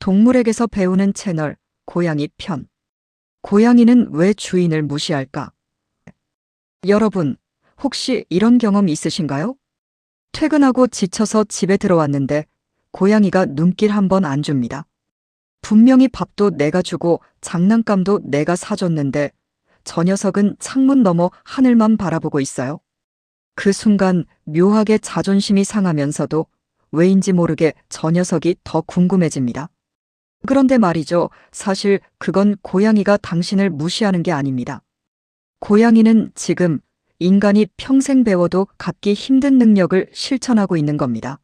동물에게서 배우는 채널, 고양이 편. 고양이는 왜 주인을 무시할까? 여러분, 혹시 이런 경험 있으신가요? 퇴근하고 지쳐서 집에 들어왔는데 고양이가 눈길 한 번 안 줍니다. 분명히 밥도 내가 주고 장난감도 내가 사줬는데 저 녀석은 창문 너머 하늘만 바라보고 있어요. 그 순간 묘하게 자존심이 상하면서도 왜인지 모르게 저 녀석이 더 궁금해집니다. 그런데 말이죠. 사실 그건 고양이가 당신을 무시하는 게 아닙니다. 고양이는 지금 인간이 평생 배워도 갖기 힘든 능력을 실천하고 있는 겁니다.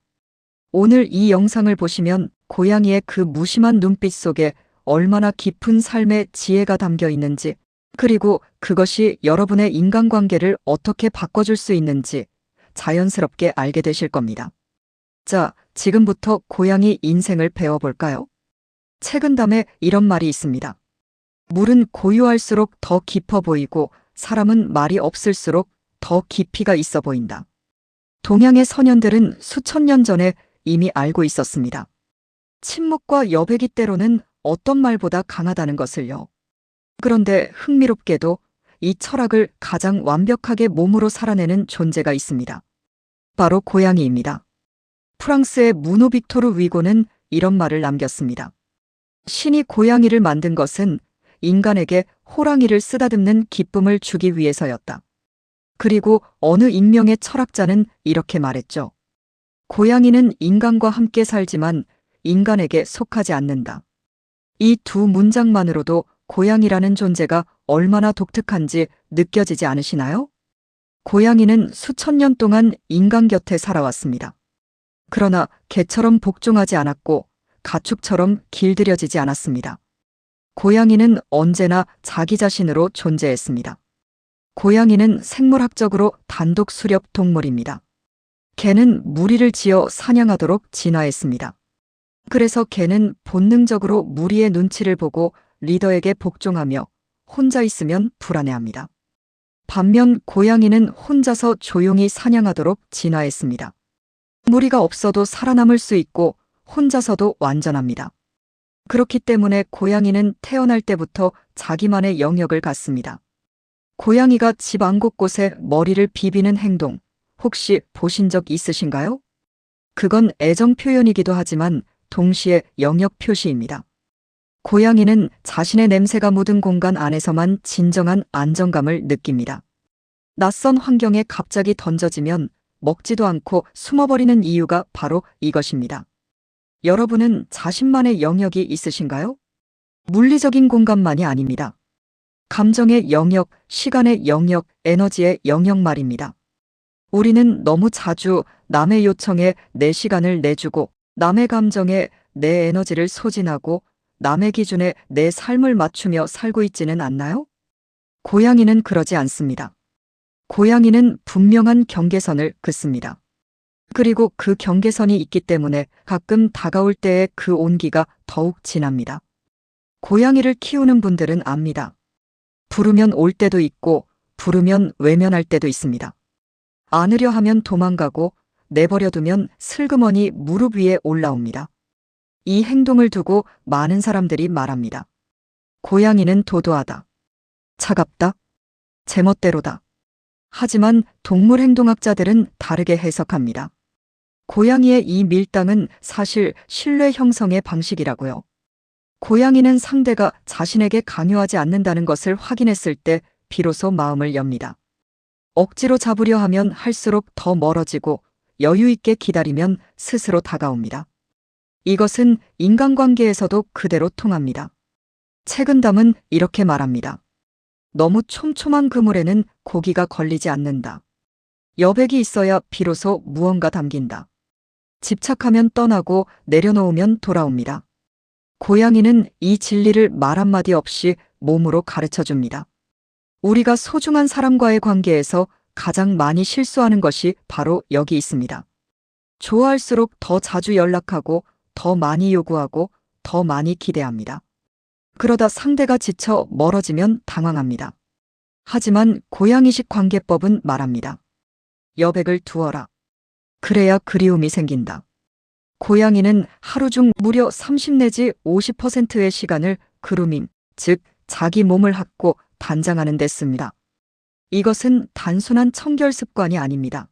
오늘 이 영상을 보시면 고양이의 그 무심한 눈빛 속에 얼마나 깊은 삶의 지혜가 담겨 있는지, 그리고 그것이 여러분의 인간관계를 어떻게 바꿔줄 수 있는지 자연스럽게 알게 되실 겁니다. 자, 지금부터 고양이 인생을 배워볼까요? 책은담에 이런 말이 있습니다. 물은 고요할수록 더 깊어 보이고 사람은 말이 없을수록 더 깊이가 있어 보인다. 동양의 선현들은 수천 년 전에 이미 알고 있었습니다. 침묵과 여백이 때로는 어떤 말보다 강하다는 것을요. 그런데 흥미롭게도 이 철학을 가장 완벽하게 몸으로 살아내는 존재가 있습니다. 바로 고양이입니다. 프랑스의 무노 빅토르 위고는 이런 말을 남겼습니다. 신이 고양이를 만든 것은 인간에게 호랑이를 쓰다듬는 기쁨을 주기 위해서였다. 그리고 어느 익명의 철학자는 이렇게 말했죠. 고양이는 인간과 함께 살지만 인간에게 속하지 않는다. 이 두 문장만으로도 고양이라는 존재가 얼마나 독특한지 느껴지지 않으시나요? 고양이는 수천 년 동안 인간 곁에 살아왔습니다. 그러나 개처럼 복종하지 않았고 가축처럼 길들여지지 않았습니다. 고양이는 언제나 자기 자신으로 존재했습니다. 고양이는 생물학적으로 단독 수렵 동물입니다. 개는 무리를 지어 사냥하도록 진화했습니다. 그래서 개는 본능적으로 무리의 눈치를 보고 리더에게 복종하며 혼자 있으면 불안해합니다. 반면 고양이는 혼자서 조용히 사냥하도록 진화했습니다. 무리가 없어도 살아남을 수 있고 혼자서도 완전합니다. 그렇기 때문에 고양이는 태어날 때부터 자기만의 영역을 갖습니다. 고양이가 집 안 곳곳에 머리를 비비는 행동, 혹시 보신 적 있으신가요? 그건 애정 표현이기도 하지만 동시에 영역 표시입니다. 고양이는 자신의 냄새가 묻은 공간 안에서만 진정한 안정감을 느낍니다. 낯선 환경에 갑자기 던져지면 먹지도 않고 숨어버리는 이유가 바로 이것입니다. 여러분은 자신만의 영역이 있으신가요? 물리적인 공간만이 아닙니다. 감정의 영역, 시간의 영역, 에너지의 영역 말입니다. 우리는 너무 자주 남의 요청에 내 시간을 내주고 남의 감정에 내 에너지를 소진하고 남의 기준에 내 삶을 맞추며 살고 있지는 않나요? 고양이는 그러지 않습니다. 고양이는 분명한 경계선을 긋습니다. 그리고 그 경계선이 있기 때문에 가끔 다가올 때의 그 온기가 더욱 진합니다. 고양이를 키우는 분들은 압니다. 부르면 올 때도 있고 부르면 외면할 때도 있습니다. 안으려 하면 도망가고 내버려두면 슬그머니 무릎 위에 올라옵니다. 이 행동을 두고 많은 사람들이 말합니다. 고양이는 도도하다. 차갑다. 제멋대로다. 하지만 동물 행동학자들은 다르게 해석합니다. 고양이의 이 밀당은 사실 신뢰 형성의 방식이라고요. 고양이는 상대가 자신에게 강요하지 않는다는 것을 확인했을 때 비로소 마음을 엽니다. 억지로 잡으려 하면 할수록 더 멀어지고 여유 있게 기다리면 스스로 다가옵니다. 이것은 인간관계에서도 그대로 통합니다. 책은담은 이렇게 말합니다. 너무 촘촘한 그물에는 고기가 걸리지 않는다. 여백이 있어야 비로소 무언가 담긴다. 집착하면 떠나고 내려놓으면 돌아옵니다. 고양이는 이 진리를 말 한마디 없이 몸으로 가르쳐 줍니다. 우리가 소중한 사람과의 관계에서 가장 많이 실수하는 것이 바로 여기 있습니다. 좋아할수록 더 자주 연락하고 더 많이 요구하고 더 많이 기대합니다. 그러다 상대가 지쳐 멀어지면 당황합니다. 하지만 고양이식 관계법은 말합니다. 여백을 두어라. 그래야 그리움이 생긴다. 고양이는 하루 중 무려 30 내지 50%의 시간을 그루밍, 즉 자기 몸을 핥고 단장하는 데 씁니다. 이것은 단순한 청결 습관이 아닙니다.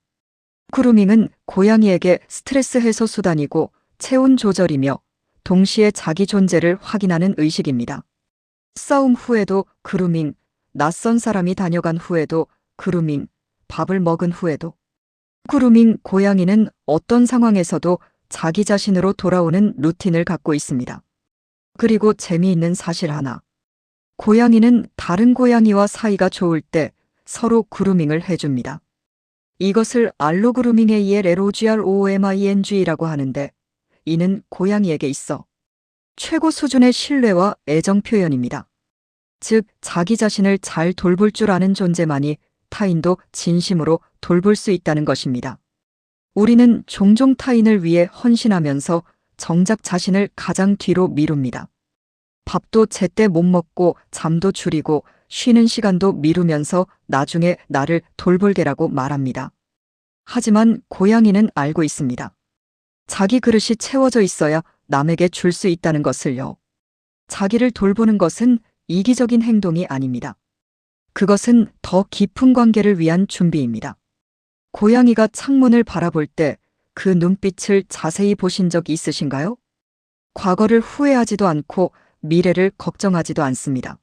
그루밍은 고양이에게 스트레스 해소 수단이고 체온 조절이며 동시에 자기 존재를 확인하는 의식입니다. 싸움 후에도 그루밍, 낯선 사람이 다녀간 후에도 그루밍, 밥을 먹은 후에도 그루밍. 고양이는 어떤 상황에서도 자기 자신으로 돌아오는 루틴을 갖고 있습니다. 그리고 재미있는 사실 하나. 고양이는 다른 고양이와 사이가 좋을 때 서로 그루밍을 해줍니다. 이것을 알로그루밍에 의해 LOGROOMING라고 하는데, 이는 고양이에게 있어 최고 수준의 신뢰와 애정 표현입니다. 즉, 자기 자신을 잘 돌볼 줄 아는 존재만이 타인도 진심으로 돌볼 수 있다는 것입니다. 우리는 종종 타인을 위해 헌신하면서 정작 자신을 가장 뒤로 미룹니다. 밥도 제때 못 먹고 잠도 줄이고 쉬는 시간도 미루면서 나중에 나를 돌볼게라고 말합니다. 하지만 고양이는 알고 있습니다. 자기 그릇이 채워져 있어야 남에게 줄 수 있다는 것을요. 자기를 돌보는 것은 이기적인 행동이 아닙니다. 그것은 더 깊은 관계를 위한 준비입니다. 고양이가 창문을 바라볼 때 그 눈빛을 자세히 보신 적 있으신가요? 과거를 후회하지도 않고 미래를 걱정하지도 않습니다.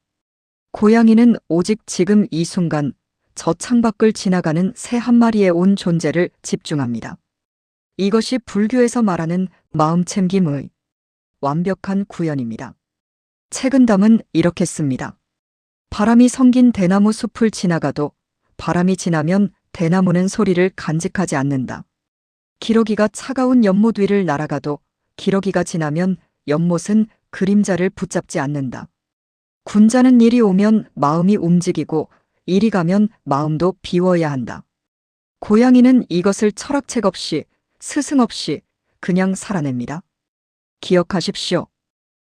고양이는 오직 지금 이 순간 저 창밖을 지나가는 새 한 마리의 온 존재를 집중합니다. 이것이 불교에서 말하는 마음챙김의 완벽한 구현입니다. 책은담은 이렇게 씁니다. 바람이 성긴 대나무 숲을 지나가도 바람이 지나면 대나무는 소리를 간직하지 않는다. 기러기가 차가운 연못 위를 날아가도 기러기가 지나면 연못은 그림자를 붙잡지 않는다. 군자는 일이 오면 마음이 움직이고 일이 가면 마음도 비워야 한다. 고양이는 이것을 철학책 없이 스승 없이 그냥 살아냅니다. 기억하십시오.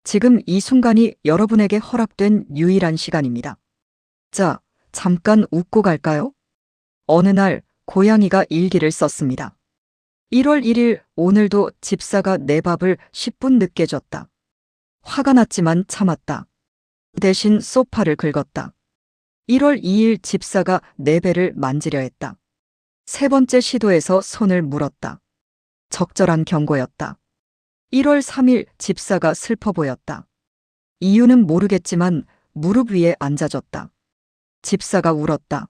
지금 이 순간이 여러분에게 허락된 유일한 시간입니다. 자, 잠깐 웃고 갈까요? 어느 날 고양이가 일기를 썼습니다. 1월 1일 오늘도 집사가 내 밥을 10분 늦게 줬다. 화가 났지만 참았다. 대신 소파를 긁었다. 1월 2일 집사가 내 배를 만지려 했다. 세 번째 시도에서 손을 물었다. 적절한 경고였다. 1월 3일 집사가 슬퍼 보였다. 이유는 모르겠지만 무릎 위에 앉아줬다. 집사가 울었다.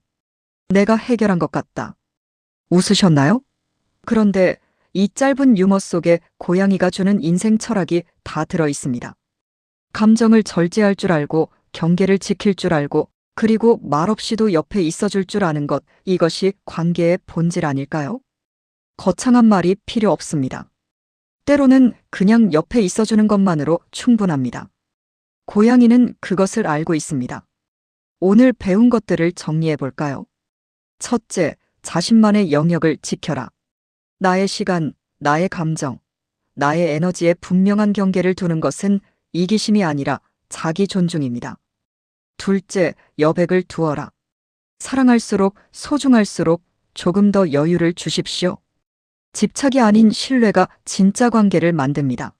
내가 해결한 것 같다. 웃으셨나요? 그런데 이 짧은 유머 속에 고양이가 주는 인생 철학이 다 들어 있습니다. 감정을 절제할 줄 알고 경계를 지킬 줄 알고 그리고 말없이도 옆에 있어줄 줄 아는 것, 이것이 관계의 본질 아닐까요? 거창한 말이 필요 없습니다. 때로는 그냥 옆에 있어주는 것만으로 충분합니다. 고양이는 그것을 알고 있습니다. 오늘 배운 것들을 정리해 볼까요? 첫째, 자신만의 영역을 지켜라. 나의 시간, 나의 감정, 나의 에너지에 분명한 경계를 두는 것은 이기심이 아니라 자기 존중입니다. 둘째, 여백을 두어라. 사랑할수록 소중할수록 조금 더 여유를 주십시오. 집착이 아닌 신뢰가 진짜 관계를 만듭니다.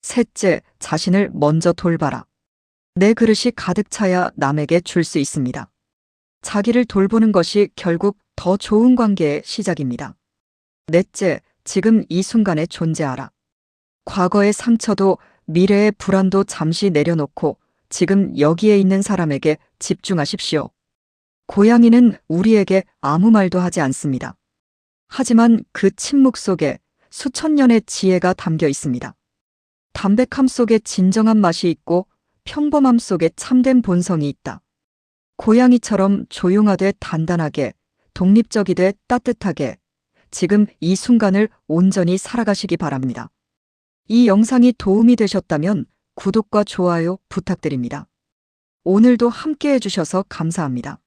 셋째, 자신을 먼저 돌봐라. 내 그릇이 가득 차야 남에게 줄 수 있습니다. 자기를 돌보는 것이 결국 더 좋은 관계의 시작입니다. 넷째, 지금 이 순간에 존재하라. 과거의 상처도 미래의 불안도 잠시 내려놓고 지금 여기에 있는 사람에게 집중하십시오. 고양이는 우리에게 아무 말도 하지 않습니다. 하지만 그 침묵 속에 수천 년의 지혜가 담겨 있습니다. 담백함 속에 진정한 맛이 있고 평범함 속에 참된 본성이 있다. 고양이처럼 조용하되 단단하게, 독립적이되 따뜻하게 지금 이 순간을 온전히 살아가시기 바랍니다. 이 영상이 도움이 되셨다면 구독과 좋아요 부탁드립니다. 오늘도 함께 해주셔서 감사합니다.